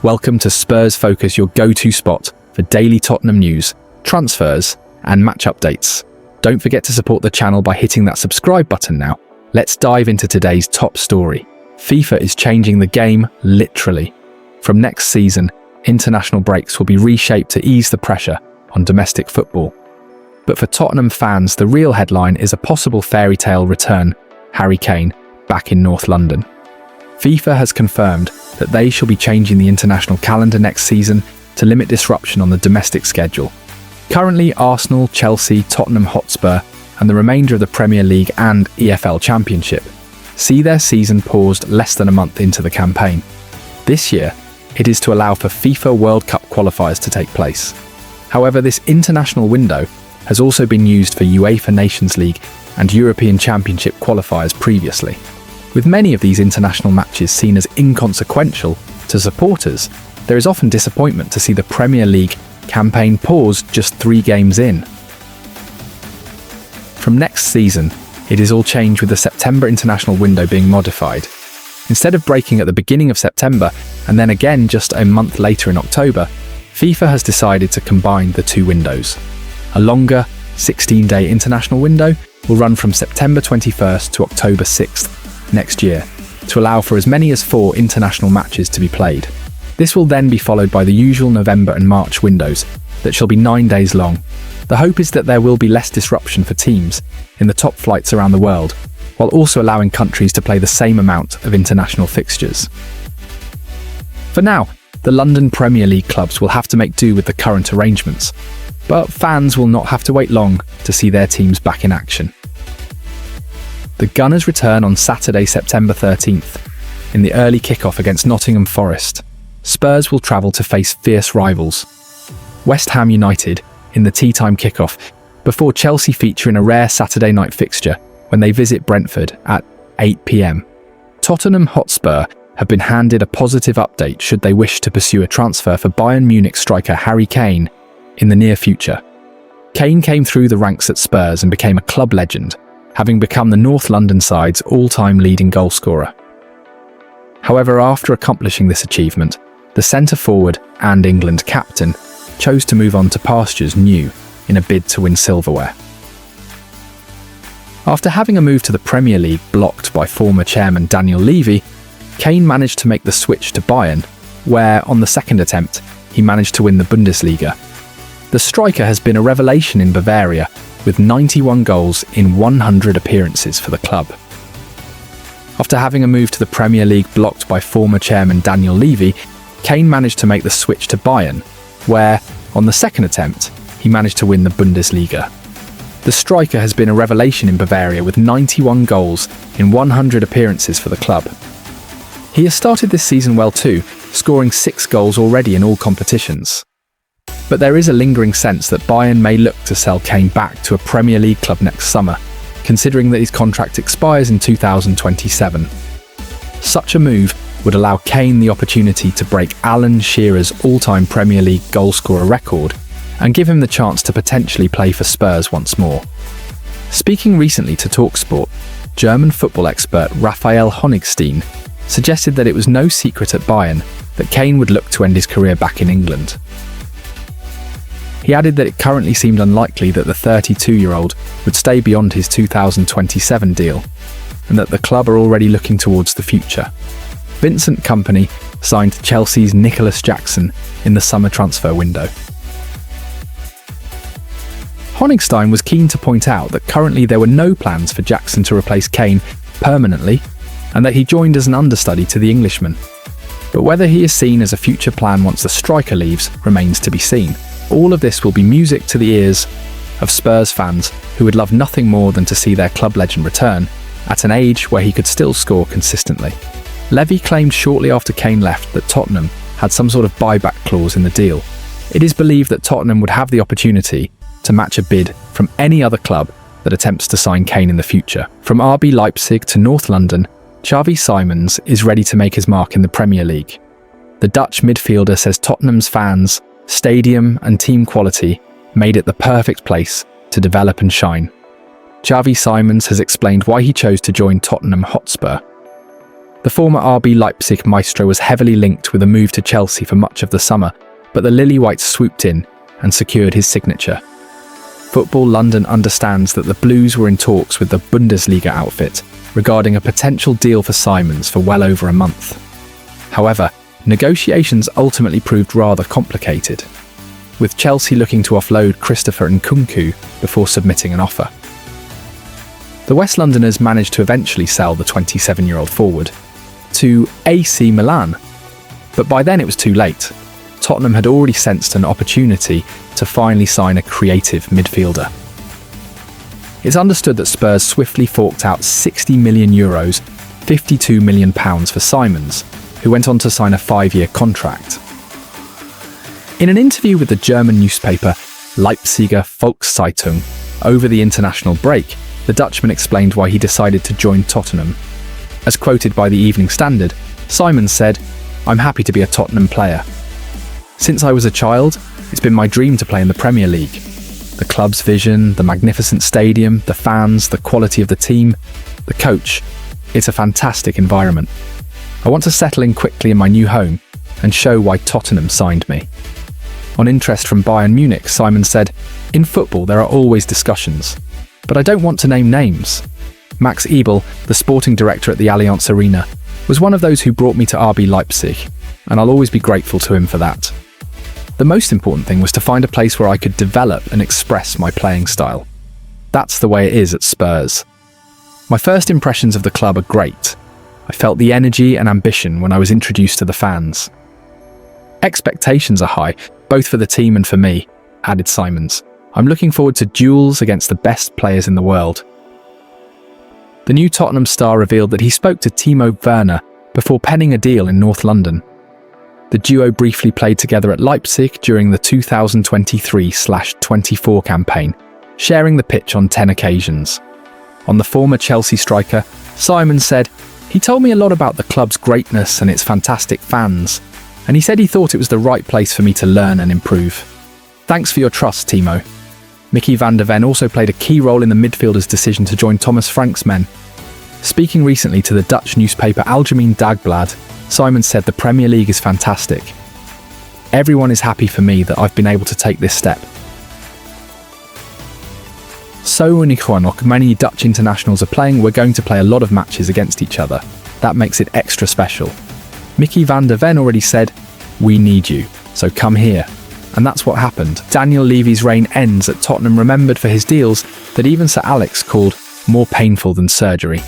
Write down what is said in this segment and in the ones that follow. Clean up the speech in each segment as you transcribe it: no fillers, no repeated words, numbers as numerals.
Welcome to Spurs Focus, your go-to spot for daily Tottenham news, transfers, and match updates. Don't forget to support the channel by hitting that subscribe button now. Let's dive into today's top story. FIFA is changing the game, literally. From next season, international breaks will be reshaped to ease the pressure on domestic football. But for Tottenham fans, the real headline is a possible fairy tale return, Harry Kane, back in North London. FIFA has confirmed that they shall be changing the international calendar next season to limit disruption on the domestic schedule. Currently, Arsenal, Chelsea, Tottenham Hotspur, and the remainder of the Premier League and EFL Championship see their season paused less than a month into the campaign. This year, it is to allow for FIFA World Cup qualifiers to take place. However, this international window has also been used for UEFA Nations League and European Championship qualifiers previously. With many of these international matches seen as inconsequential to supporters, there is often disappointment to see the Premier League campaign paused just 3 games in. From next season, it is all changed with the September international window being modified. Instead of breaking at the beginning of September and then again just a month later in October, FIFA has decided to combine the 2 windows. A longer, 16-day international window will run from September 21st to October 6th next year, to allow for as many as 4 international matches to be played. This will then be followed by the usual November and March windows that shall be 9 days long. The hope is that there will be less disruption for teams in the top flights around the world, while also allowing countries to play the same amount of international fixtures. For now, the London Premier League clubs will have to make do with the current arrangements, but fans will not have to wait long to see their teams back in action. The Gunners return on Saturday, September 13th. In the early kickoff against Nottingham Forest, Spurs will travel to face fierce rivals West Ham United in the tea-time kickoff, before Chelsea feature in a rare Saturday night fixture when they visit Brentford at 8 p.m. Tottenham Hotspur have been handed a positive update should they wish to pursue a transfer for Bayern Munich striker Harry Kane in the near future. Kane came through the ranks at Spurs and became a club legend, having become the North London side's all-time leading goalscorer. However, after accomplishing this achievement, the centre-forward and England captain chose to move on to pastures new in a bid to win silverware. After having a move to the Premier League blocked by former chairman Daniel Levy, Kane managed to make the switch to Bayern, where, on the second attempt, he managed to win the Bundesliga. The striker has been a revelation in Bavaria, with 91 goals in 100 appearances for the club. After having a move to the Premier League blocked by former chairman Daniel Levy, Kane managed to make the switch to Bayern, where, on the second attempt, he managed to win the Bundesliga. The striker has been a revelation in Bavaria with 91 goals in 100 appearances for the club. He has started this season well too, scoring 6 goals already in all competitions. But there is a lingering sense that Bayern may look to sell Kane back to a Premier League club next summer, considering that his contract expires in 2027. Such a move would allow Kane the opportunity to break Alan Shearer's all-time Premier League goalscorer record and give him the chance to potentially play for Spurs once more. Speaking recently to TalkSport, German football expert Raphael Honigstein suggested that it was no secret at Bayern that Kane would look to end his career back in England. He added that it currently seemed unlikely that the 32-year-old would stay beyond his 2027 deal, and that the club are already looking towards the future. Vincent Kompany signed Chelsea's Nicholas Jackson in the summer transfer window. Honigstein was keen to point out that currently there were no plans for Jackson to replace Kane permanently, and that he joined as an understudy to the Englishman. But whether he is seen as a future plan once the striker leaves remains to be seen. All of this will be music to the ears of Spurs fans who would love nothing more than to see their club legend return at an age where he could still score consistently. Levy claimed shortly after Kane left that Tottenham had some sort of buyback clause in the deal. It is believed that Tottenham would have the opportunity to match a bid from any other club that attempts to sign Kane in the future. From RB Leipzig to North London, Xavi Simons is ready to make his mark in the Premier League. The Dutch midfielder says Tottenham's fans, stadium and team quality made it the perfect place to develop and shine. Xavi Simons has explained why he chose to join Tottenham Hotspur. The former RB Leipzig maestro was heavily linked with a move to Chelsea for much of the summer, but the Lilywhites swooped in and secured his signature. Football London understands that the Blues were in talks with the Bundesliga outfit regarding a potential deal for Simons for well over a month. However, negotiations ultimately proved rather complicated, with Chelsea looking to offload Christopher Nkunku before submitting an offer. The West Londoners managed to eventually sell the 27-year-old forward to AC Milan, but by then it was too late. Tottenham had already sensed an opportunity to finally sign a creative midfielder. It's understood that Spurs swiftly forked out €60 million, £52 million for Simons, who went on to sign a 5-year contract. In an interview with the German newspaper Leipziger Volkszeitung over the international break, the Dutchman explained why he decided to join Tottenham. As quoted by the Evening Standard, Simons said, "I'm happy to be a Tottenham player. Since I was a child, it's been my dream to play in the Premier League. The club's vision, the magnificent stadium, the fans, the quality of the team, the coach. It's a fantastic environment. I want to settle in quickly in my new home and show why Tottenham signed me." On interest from Bayern Munich, Simon said, "In football there are always discussions, but I don't want to name names. Max Ebel, the sporting director at the Allianz Arena, was one of those who brought me to RB Leipzig, and I'll always be grateful to him for that. The most important thing was to find a place where I could develop and express my playing style. That's the way it is at Spurs. My first impressions of the club are great. I felt the energy and ambition when I was introduced to the fans. Expectations are high, both for the team and for me," added Simons. "I'm looking forward to duels against the best players in the world." The new Tottenham star revealed that he spoke to Timo Werner before penning a deal in North London. The duo briefly played together at Leipzig during the 2023/24 campaign, sharing the pitch on 10 occasions. On the former Chelsea striker, Simon said, "He told me a lot about the club's greatness and its fantastic fans, and he said he thought it was the right place for me to learn and improve. Thanks for your trust, Timo." Mickey van der Ven also played a key role in the midfielder's decision to join Thomas Frank's men. Speaking recently to the Dutch newspaper Algemeen Dagblad, Simon said the Premier League is fantastic. "Everyone is happy for me that I've been able to take this step." So when many Dutch internationals are playing, we're going to play a lot of matches against each other. That makes it extra special. Mickey van der Ven already said, "We need you, so come here." And that's what happened. Daniel Levy's reign ends at Tottenham, remembered for his deals that even Sir Alex called more painful than surgery.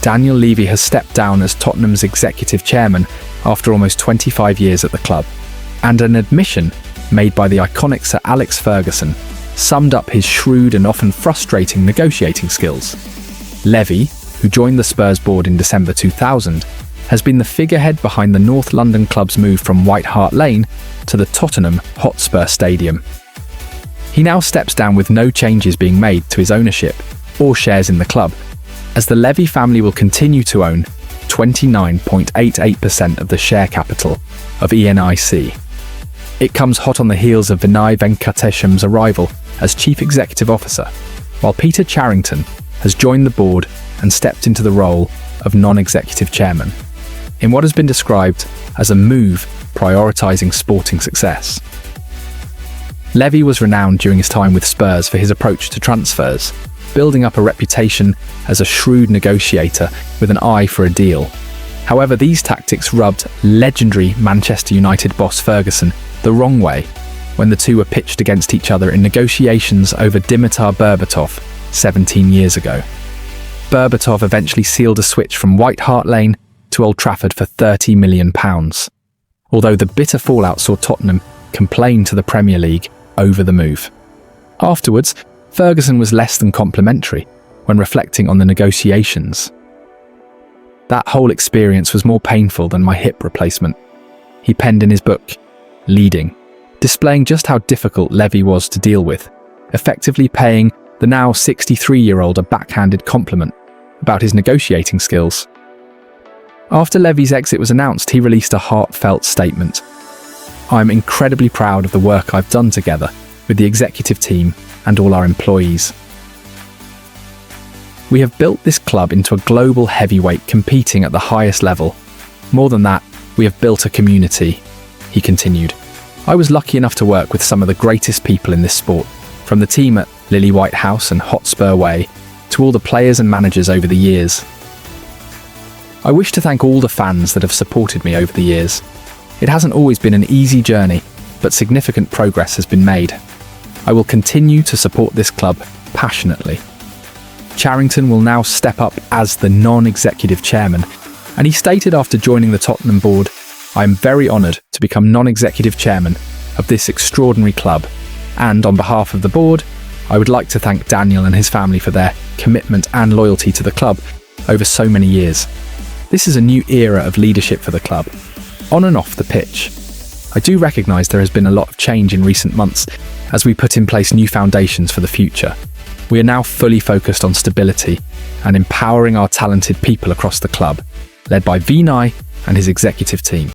Daniel Levy has stepped down as Tottenham's executive chairman after almost 25 years at the club. And an admission made by the iconic Sir Alex Ferguson summed up his shrewd and often frustrating negotiating skills. Levy, who joined the Spurs board in December 2000, has been the figurehead behind the North London club's move from White Hart Lane to the Tottenham Hotspur Stadium. He now steps down with no changes being made to his ownership or shares in the club, as the Levy family will continue to own 29.88% of the share capital of ENIC. It comes hot on the heels of Vinay Venkatesham's arrival as Chief Executive Officer, while Peter Charrington has joined the board and stepped into the role of non-executive chairman, in what has been described as a move prioritising sporting success. Levy was renowned during his time with Spurs for his approach to transfers, building up a reputation as a shrewd negotiator with an eye for a deal. However, these tactics rubbed legendary Manchester United boss Ferguson the wrong way when the two were pitched against each other in negotiations over Dimitar Berbatov 17 years ago. Berbatov eventually sealed a switch from White Hart Lane to Old Trafford for £30 million, although the bitter fallout saw Tottenham complain to the Premier League over the move. Afterwards, Ferguson was less than complimentary when reflecting on the negotiations. "That whole experience was more painful than my hip replacement," he penned in his book, Leading, displaying just how difficult Levy was to deal with, effectively paying the now 63-year-old a backhanded compliment about his negotiating skills. After Levy's exit was announced, he released a heartfelt statement. "I'm incredibly proud of the work I've done together with the executive team and all our employees. We have built this club into a global heavyweight competing at the highest level More than that, we have built a community," he continued. "I was lucky enough to work with some of the greatest people in this sport, from the team at Lilywhites House and Hotspur Way to all the players and managers over the years. I wish to thank all the fans that have supported me over the years. It hasn't always been an easy journey, but significant progress has been made. I will continue to support this club passionately." Charrington will now step up as the non-executive chairman, and he stated after joining the Tottenham board, "I am very honoured to become non-executive chairman of this extraordinary club, and on behalf of the board, I would like to thank Daniel and his family for their commitment and loyalty to the club over so many years. This is a new era of leadership for the club, on and off the pitch. I do recognise there has been a lot of change in recent months as we put in place new foundations for the future. We are now fully focused on stability and empowering our talented people across the club, led by Vinay and his executive team."